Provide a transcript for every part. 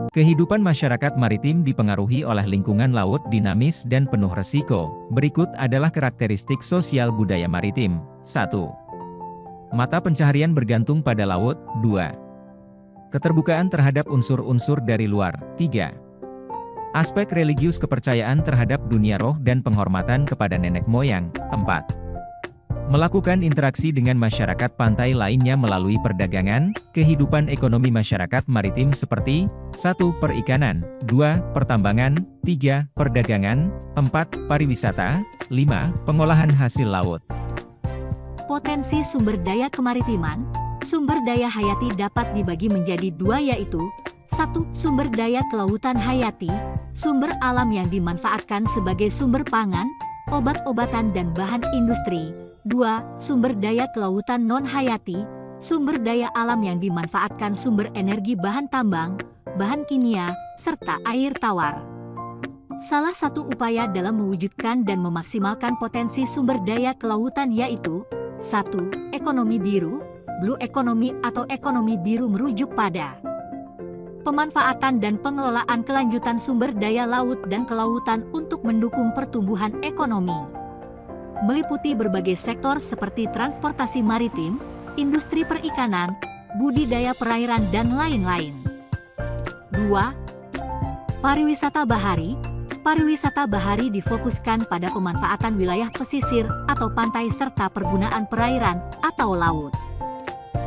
Kehidupan masyarakat maritim dipengaruhi oleh lingkungan laut dinamis dan penuh resiko. Berikut adalah karakteristik sosial budaya maritim. 1. Mata pencaharian bergantung pada laut. 2. Keterbukaan terhadap unsur-unsur dari luar. 3. Aspek religius kepercayaan terhadap dunia roh dan penghormatan kepada nenek moyang. 4. Melakukan interaksi dengan masyarakat pantai lainnya melalui perdagangan, kehidupan ekonomi masyarakat maritim seperti 1. Perikanan, 2. Pertambangan, 3. Perdagangan, 4. Pariwisata, 5. Pengolahan hasil laut. Potensi sumber daya kemaritiman, sumber daya hayati dapat dibagi menjadi dua yaitu 1. Sumber daya kelautan hayati, sumber alam yang dimanfaatkan sebagai sumber pangan, obat-obatan dan bahan industri. 2. Sumber daya kelautan non-hayati, sumber daya alam yang dimanfaatkan sumber energi bahan tambang, bahan kimia, serta air tawar. Salah satu upaya dalam mewujudkan dan memaksimalkan potensi sumber daya kelautan yaitu 1. Ekonomi biru, blue economy atau ekonomi biru merujuk pada pemanfaatan dan pengelolaan kelanjutan sumber daya laut dan kelautan untuk mendukung pertumbuhan ekonomi. Meliputi berbagai sektor seperti transportasi maritim, industri perikanan, budidaya perairan dan lain-lain. 2. Pariwisata bahari. Pariwisata bahari difokuskan pada pemanfaatan wilayah pesisir atau pantai serta pergunaan perairan atau laut.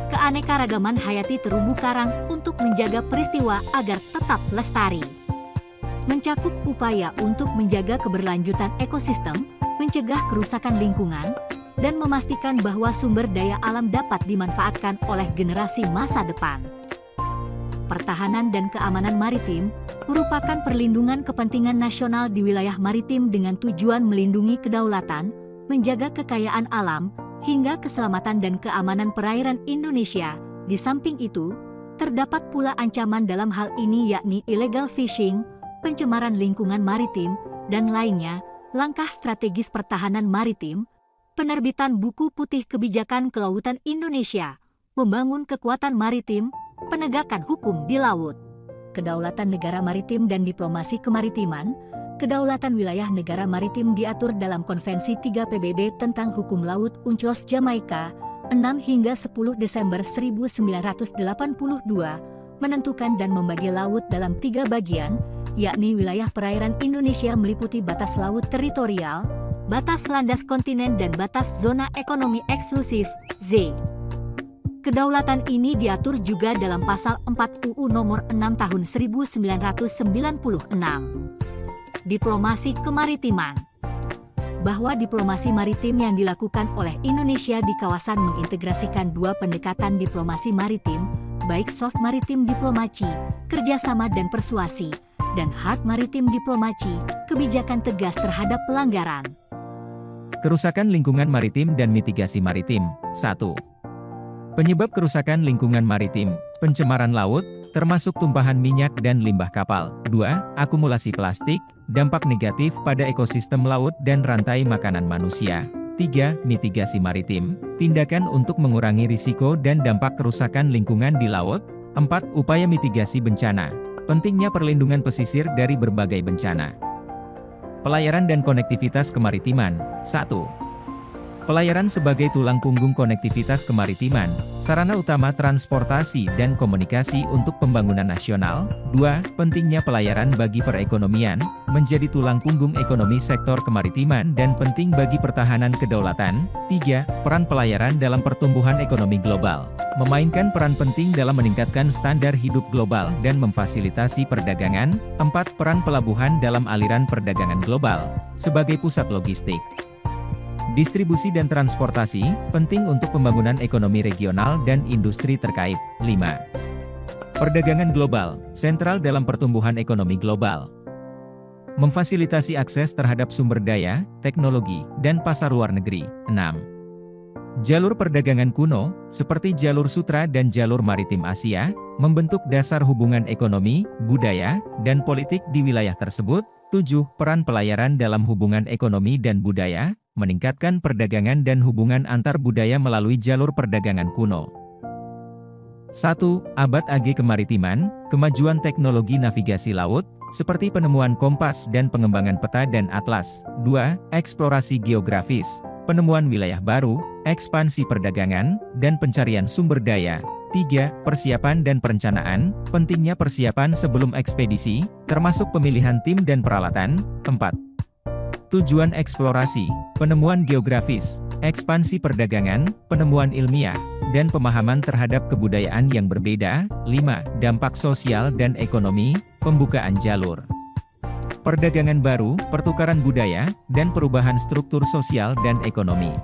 Keanekaragaman hayati terumbu karang untuk menjaga peristiwa agar tetap lestari. Mencakup upaya untuk menjaga keberlanjutan ekosistem, mencegah kerusakan lingkungan, dan memastikan bahwa sumber daya alam dapat dimanfaatkan oleh generasi masa depan. Pertahanan dan keamanan maritim merupakan perlindungan kepentingan nasional di wilayah maritim dengan tujuan melindungi kedaulatan, menjaga kekayaan alam, hingga keselamatan dan keamanan perairan Indonesia. Di samping itu, terdapat pula ancaman dalam hal ini yakni illegal fishing, pencemaran lingkungan maritim, dan lainnya. Langkah strategis pertahanan maritim, penerbitan buku putih kebijakan kelautan Indonesia, membangun kekuatan maritim, penegakan hukum di laut, kedaulatan negara maritim dan diplomasi kemaritiman. Kedaulatan wilayah negara maritim diatur dalam Konvensi 3 PBB tentang Hukum Laut UNCLOS Jamaika, 6 hingga 10 Desember 1982, menentukan dan membagi laut dalam 3 bagian, yakni wilayah perairan Indonesia meliputi batas laut teritorial, batas landas kontinen dan batas zona ekonomi eksklusif, Z. Kedaulatan ini diatur juga dalam Pasal 4 UU Nomor 6 Tahun 1996. Diplomasi kemaritiman. Bahwa diplomasi maritim yang dilakukan oleh Indonesia di kawasan mengintegrasikan dua pendekatan diplomasi maritim, baik soft maritim diplomacy, kerjasama dan persuasi, dan hard maritim diplomacy, kebijakan tegas terhadap pelanggaran. Kerusakan lingkungan maritim dan mitigasi maritim. 1. Penyebab kerusakan lingkungan maritim, pencemaran laut, termasuk tumpahan minyak dan limbah kapal. 2. Akumulasi plastik, dampak negatif pada ekosistem laut dan rantai makanan manusia. 3. Mitigasi maritim, tindakan untuk mengurangi risiko dan dampak kerusakan lingkungan di laut. 4. Upaya mitigasi bencana, pentingnya perlindungan pesisir dari berbagai bencana. Pelayaran dan konektivitas kemaritiman. 1. Pelayaran sebagai tulang punggung konektivitas kemaritiman, sarana utama transportasi dan komunikasi untuk pembangunan nasional. 2. Pentingnya pelayaran bagi perekonomian, menjadi tulang punggung ekonomi sektor kemaritiman dan penting bagi pertahanan kedaulatan. 3. Peran pelayaran dalam pertumbuhan ekonomi global, memainkan peran penting dalam meningkatkan standar hidup global dan memfasilitasi perdagangan. 4. Peran pelabuhan dalam aliran perdagangan global, sebagai pusat logistik, distribusi dan transportasi, penting untuk pembangunan ekonomi regional dan industri terkait. 5. Perdagangan global, sentral dalam pertumbuhan ekonomi global. Memfasilitasi akses terhadap sumber daya, teknologi, dan pasar luar negeri. 6. Jalur perdagangan kuno, seperti jalur sutra dan jalur maritim Asia, membentuk dasar hubungan ekonomi, budaya, dan politik di wilayah tersebut. 7. Peran pelayaran dalam hubungan ekonomi dan budaya, meningkatkan perdagangan dan hubungan antar budaya melalui jalur perdagangan kuno. 1. Abad AG Kemaritiman, kemajuan teknologi navigasi laut, seperti penemuan kompas dan pengembangan peta dan atlas. 2. Eksplorasi geografis, penemuan wilayah baru, ekspansi perdagangan, dan pencarian sumber daya. 3. Persiapan dan perencanaan, pentingnya persiapan sebelum ekspedisi, termasuk pemilihan tim dan peralatan. 4. Tujuan eksplorasi, penemuan geografis, ekspansi perdagangan, penemuan ilmiah, dan pemahaman terhadap kebudayaan yang berbeda. 5. Dampak sosial dan ekonomi, pembukaan jalur perdagangan baru, pertukaran budaya, dan perubahan struktur sosial dan ekonomi.